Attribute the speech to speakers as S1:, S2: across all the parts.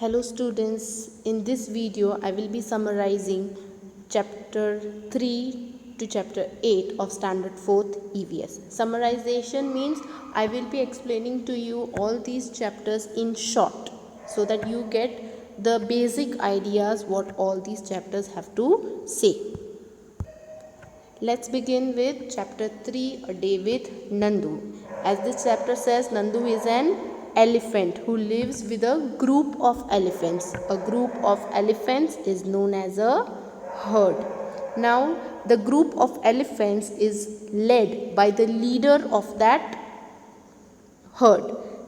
S1: Hello students, in this video I will be summarizing chapter 3 to chapter 8 of standard 4th EVS. Summarization means I will be explaining to you all these chapters in short so that you get the basic ideas what all these chapters have to say. Let's begin with chapter 3, A Day with Nandu. As this chapter says, Nandu is an elephant who lives with a group of elephants. A group of elephants is known as a herd. Now, the group of elephants is led by the leader of that herd.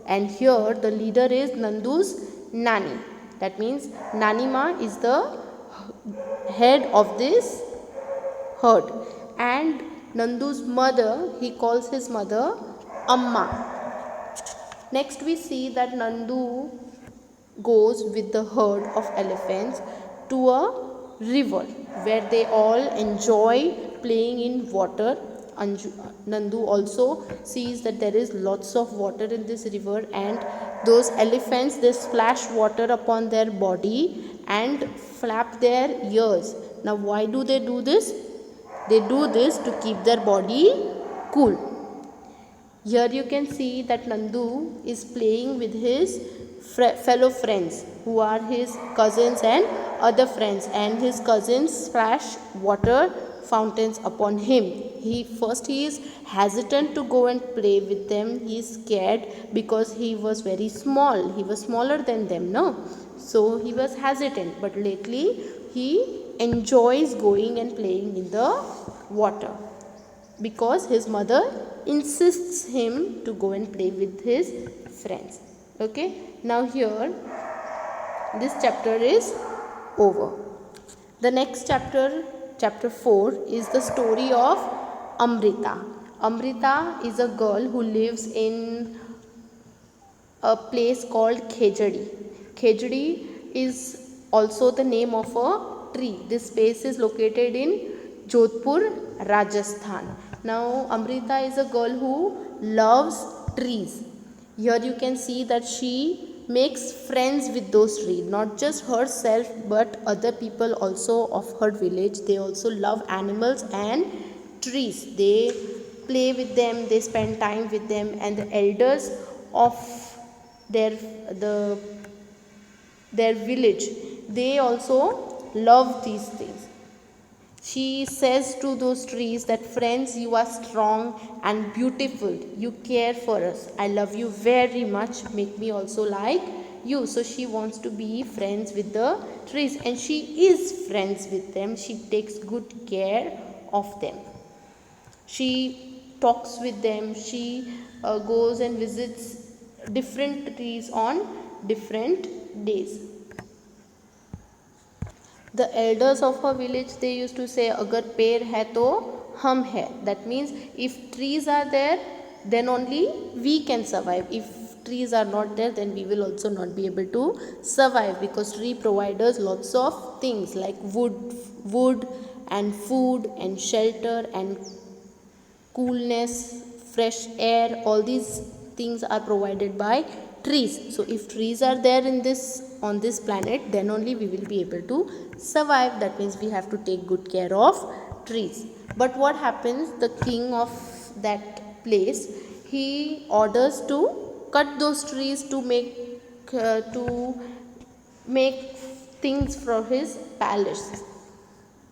S1: And here the leader is Nandu's Nani. That means Nanima is the head of this herd. And Nandu's mother, he calls his mother Amma. Next we see that Nandu goes with the herd of elephants to a river where they all enjoy playing in water. Nandu also sees that there is lots of water in this river, and those elephants, they splash water upon their body and flap their ears. Now why do they do this? They do this to keep their body cool. Here you can see that Nandu is playing with his fellow friends who are his cousins and other friends, and his cousins splash water fountains upon him. He is hesitant to go and play with them. He is scared because he was very small. He was smaller than them, no? So he was hesitant, but lately he enjoys going and playing in the water because his mother insists him to go and play with his friends. Okay, now here this chapter is over. The next chapter, chapter 4, is the story of Amrita. Amrita is a girl who lives in a place called Khejadi. Khejadi is also the name of a tree. This space is located in Jodhpur, Rajasthan. Now Amrita is a girl who loves trees. Here you can see that she makes friends with those trees, not just herself but other people also of her village. They also love animals and trees. They play with them, they spend time with them, and the elders of their village, they also love these things. She says to those trees that, friends, you are strong and beautiful. You care for us. I love you very much. Make me also like you. So she wants to be friends with the trees, and she is friends with them. She takes good care of them. She talks with them. She goes and visits different trees on different days. The elders of her village, they used to say, agar ped hai to hum hai. That means if trees are there, then only we can survive. If trees are not there, then we will also not be able to survive, because tree provides us lots of things like wood and food and shelter and coolness, fresh air. All these things are provided by trees. So if trees are there on this planet, then only we will be able to survive. That means we have to take good care of trees. But what happens, the king of that place, he orders to cut those trees to make things for his palace.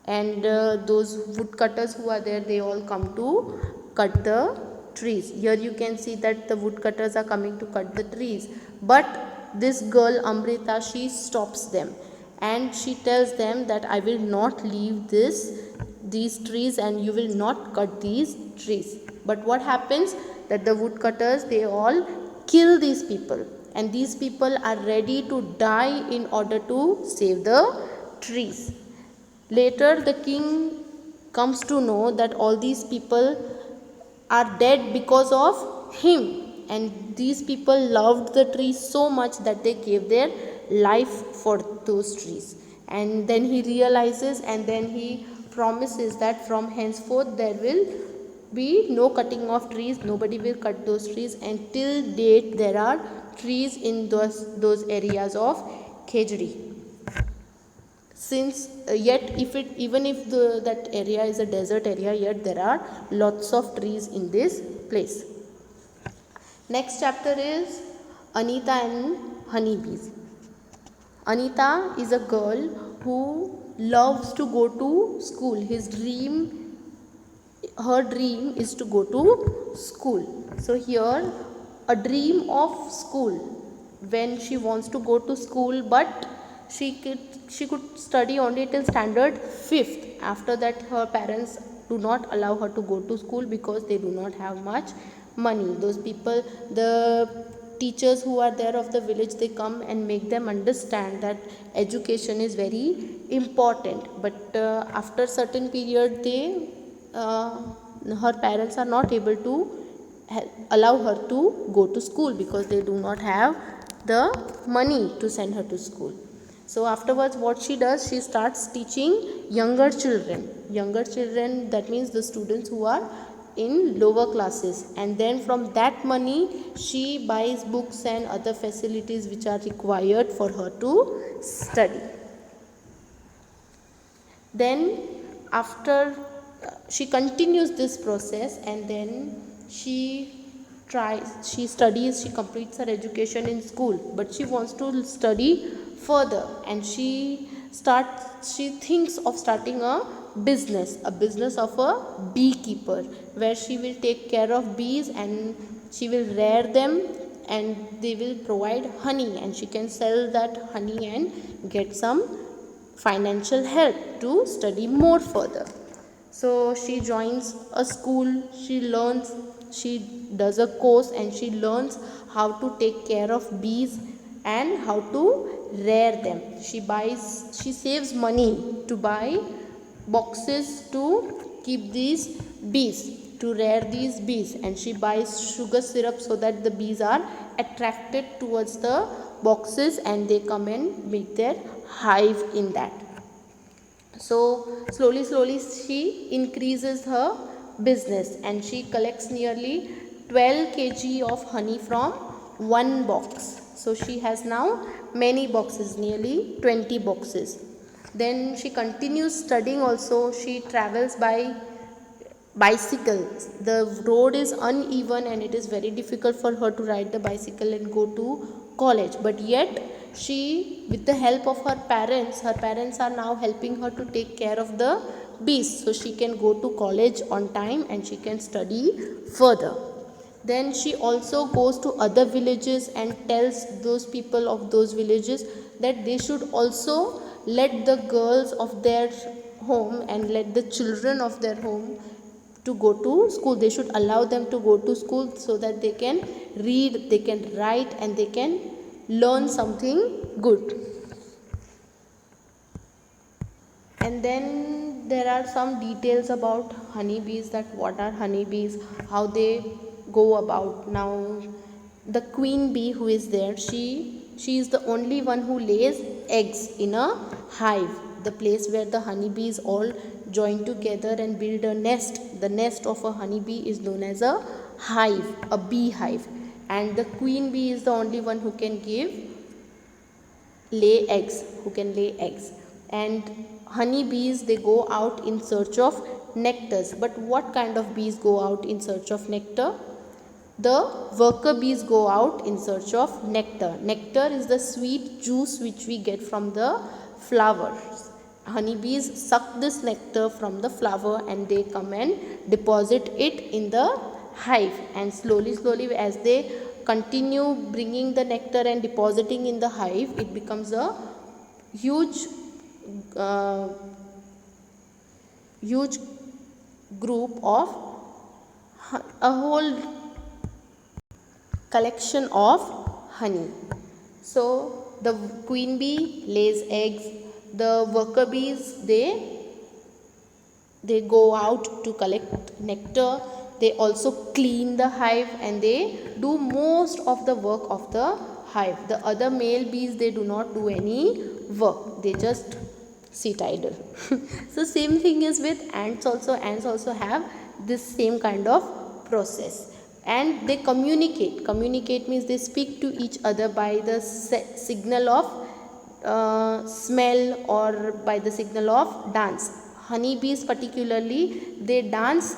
S1: And those woodcutters who are there, they all come to cut the trees. Here you can see that the woodcutters are coming to cut the trees, but this girl Amrita, she stops them and she tells them that I will not leave these trees and you will not cut these trees. But what happens, that the woodcutters, they all kill these people, and these people are ready to die in order to save the trees. Later the king comes to know that all these people are dead because of him, and these people loved the trees so much that they gave their life for those trees. And then he realizes, and then he promises that from henceforth there will be no cutting of trees. Nobody will cut those trees, and till date there are trees in those areas of khejdi. Since yet if it even if that area is a desert area, yet there are lots of trees in this place. Next chapter is Anita and honeybees. Anita is a girl who loves to go to school. Her dream is to go to school. So here a dream of school, when she wants to go to school, but she could study only till standard 5th. After that her parents do not allow her to go to school because they do not have much money. Those people, the teachers who are there of the village, they come and make them understand that education is very important, but after certain period her parents are not able to allow her to go to school because they do not have the money to send her to school. So afterwards what she does, she starts teaching younger children, that means the students who are in lower classes, and then from that money she buys books and other facilities which are required for her to study. Then after she continues this process, and then she completes her education in school, but she wants to study further, and she thinks of starting a business of a beekeeper, where she will take care of bees and she will rear them, and they will provide honey, and she can sell that honey and get some financial help to study more further. So she joins a school, she does a course, and she learns how to take care of bees and how to rear them. She saves money to buy boxes to keep these bees, to rear these bees, and she buys sugar syrup so that the bees are attracted towards the boxes and they come and make their hive in that. So slowly she increases her business, and she collects nearly 12 kg of honey from one box. So she has now many boxes, nearly 20 boxes. Then she continues studying also. She travels by bicycle. The road is uneven and it is very difficult for her to ride the bicycle and go to college, but yet she, with the help of her parents are now helping her to take care of the bees, so she can go to college on time and she can study further. Then she also goes to other villages and tells those people of those villages that they should also let the girls of their home and let the children of their home to go to school. They should allow them to go to school so that they can read, they can write, and they can learn something good. And then there are some details about honeybees, that what are honeybees, how they go about. Now the queen bee who is there, she is the only one who lays eggs in a hive, the place where the honeybees all join together and build a nest. The nest of a honeybee is known as a hive, a bee hive, and the queen bee is the only one who can lay eggs. And honeybees, they go out in search of nectars. But what kind of bees go out in search of nectar? The worker bees go out in search of nectar. Nectar is the sweet juice which we get from the flowers. Honeybees suck this nectar from the flower and they come and deposit it in the hive, and slowly as they continue bringing the nectar and depositing in the hive, it becomes a huge group of a whole collection of honey. So the queen bee lays eggs, the worker bees, they go out to collect nectar, they also clean the hive, and they do most of the work of the hive. The other male bees, they do not do any work, they just sit idle. So same thing is with ants also. Ants also have this same kind of process, and they communicate means they speak to each other by the signal of smell or by the signal of dance. Honeybees particularly, they dance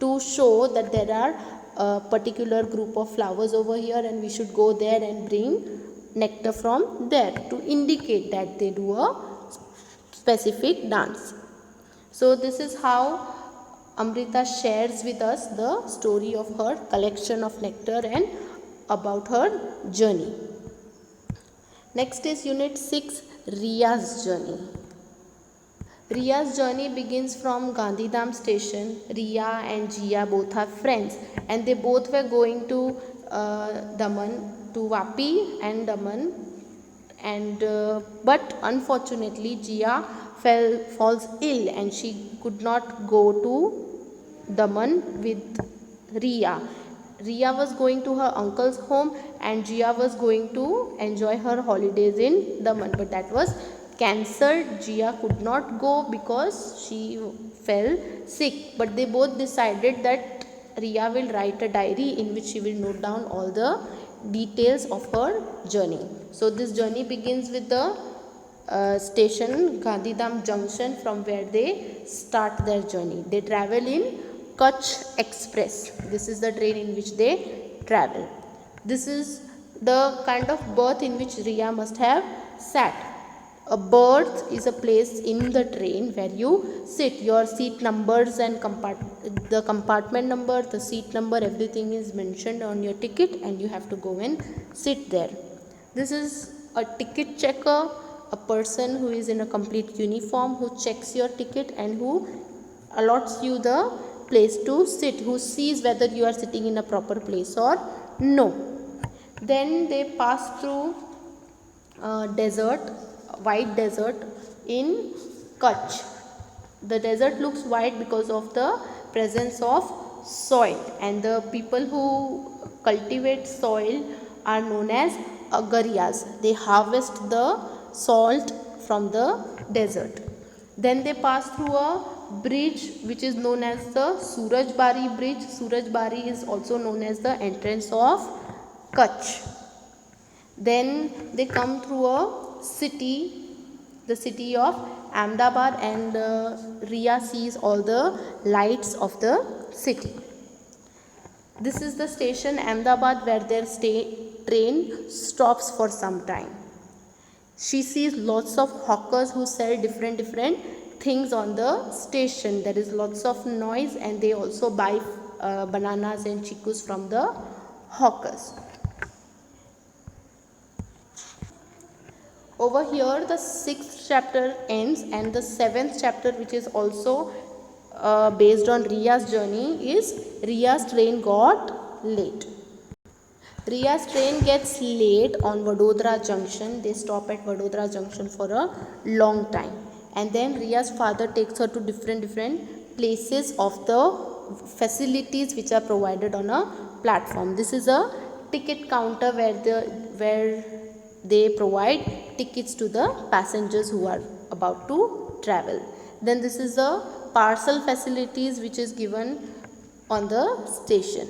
S1: to show that there are a particular group of flowers over here and we should go there and bring nectar from there, to indicate that they do a specific dance. So this is how Amrita shares with us the story of her collection of nectar and about her journey. Next is Unit 6, Riya's journey. Riya's journey begins from Gandhidham station. Riya and Jia both are friends and they both were going to Daman, to Vapi and Daman, and but unfortunately Jia falls ill and she could not go to Daman with Riya. Riya was going to her uncle's home and Jia was going to enjoy her holidays in Daman, but that was cancelled. Jia could not go because she fell sick, but they both decided that Riya will write a diary in which she will note down all the details of her journey. So this journey begins with the station Gandhidham Junction, from where they start their journey. They travel in Kutch Express. This is the train in which they travel. This is the kind of berth in which Riya must have sat. A berth is a place in the train where you sit. Your seat numbers and the compartment number, the seat number, everything is mentioned on your ticket and you have to go and sit there. This is a ticket checker, a person who is in a complete uniform, who checks your ticket and who allots you the place to sit, who sees whether you are sitting in a proper place or no. Then they pass through desert, white desert in Kutch. The desert looks white because of the presence of soil, and the people who cultivate soil are known as agariyas. They harvest the salt from the desert. Then they pass through a bridge which is known as the Surajbari bridge. Surajbari is also known as the entrance of Kutch. Then they come through a city, the city of Ahmedabad, and Riya sees all the lights of the city. This is the station Ahmedabad where their train stops for some time. She sees lots of hawkers who sell different things on the station. There is lots of noise and they also buy bananas and chikus from the hawkers. Over here the 6th chapter ends, and the 7th chapter, which is also based on Riya's journey, is Riya's train got late. Riya's train gets late on Vadodara Junction. They stop at Vadodara Junction for a long time, and then Riya's father takes her to different places of the facilities which are provided on a platform. This is a ticket counter where they provide tickets to the passengers who are about to travel. Then this is the parcel facilities which is given on the station.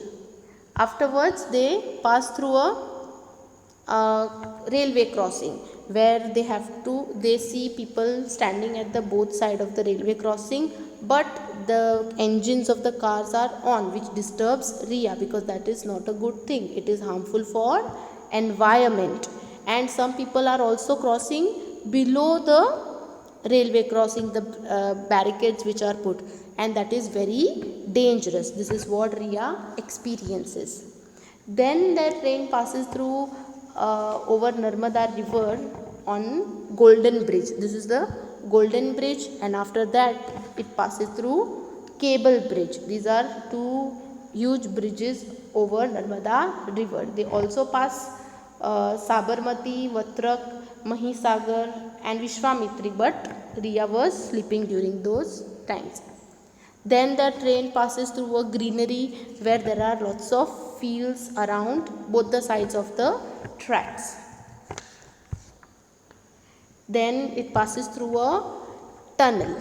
S1: Afterwards they pass through a railway crossing where they see people standing at the both side of the railway crossing, but the engines of the cars are on, which disturbs Riya because that is not a good thing. It is harmful for environment. And some people are also crossing below the railway crossing, the barricades which are put, and that is very dangerous. This is what Riya experiences. Then their train passes through over Narmada river on Golden Bridge. This is the Golden Bridge, and after that it passes through Cable Bridge. These are two huge bridges over Narmada river. They also pass Sabarmati, Vatrak, Mahisagar and Vishwamitri, but Riya was sleeping during those times. Then the train passes through a greenery where there are lots of fields around both the sides of the tracks. Then it passes through a tunnel.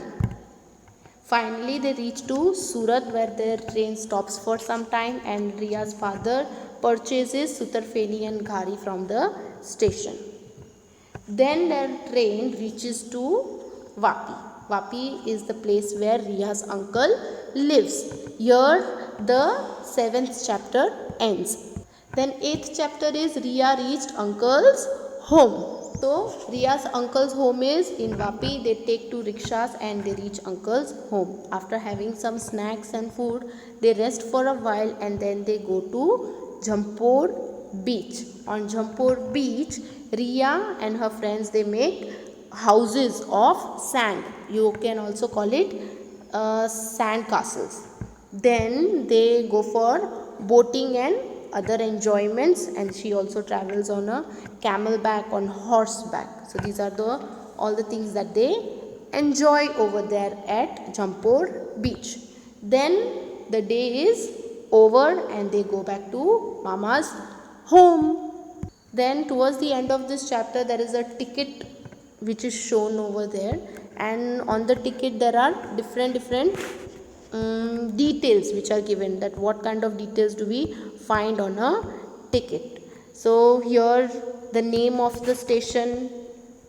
S1: Finally they reach to Surat where their train stops for some time, and Riya's father purchases sutarfeni and ghari from the station. Then their train reaches to Vapi. Vapi is the place where Riya's uncle lives. Here the 7th chapter ends. Then 8th chapter is Riya reached uncle's home. So Riya's uncle's home is in Vapi. They take 2 rickshaws and they reach uncle's home. After having some snacks and food, they rest for a while and then they go to Jampur beach. On Jampur beach, Riya and her friends, they make houses of sand. You can also call it sand castles. Then they go for boating and other enjoyments, and she also travels on a camelback, on horseback. So these are the all the things that they enjoy over there at Jampur beach. Then the day is over and they go back to Mama's home. Then towards the end of this chapter there is a ticket which is shown over there, and on the ticket there are different details which are given, that what kind of details do we find on a ticket. So here the name of the station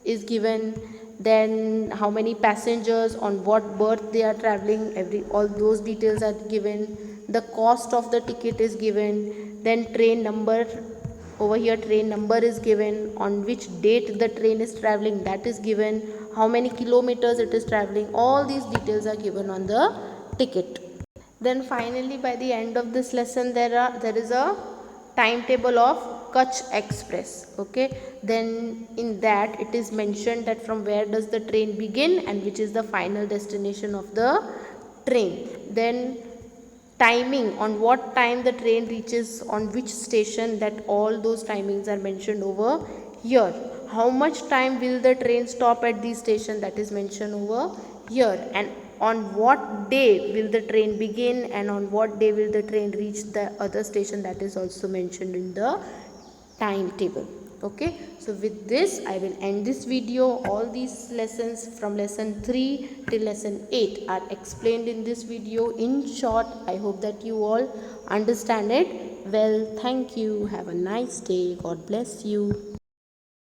S1: is given, then how many passengers, on what berth they are traveling, all those details are given, the cost of the ticket is given, then train number, over here train number is given, on which date the train is traveling, that is given, how many kilometers it is traveling, all these details are given on the ticket. Then finally by the end of this lesson there is a timetable of Kutch Express. Okay, then in that it is mentioned that from where does the train begin and which is the final destination of the train. Then timing, on what time the train reaches on which station, that all those timings are mentioned over here. How much time will the train stop at the station, that is mentioned over here. And on what day will the train begin and on what day will the train reach the other station, that is also mentioned in the timetable. Okay, so with this I will end this video. All these lessons from lesson 3 till lesson 8 are explained in this video in short. I hope that you all understand it well. Thank you. Have a nice day. God bless you.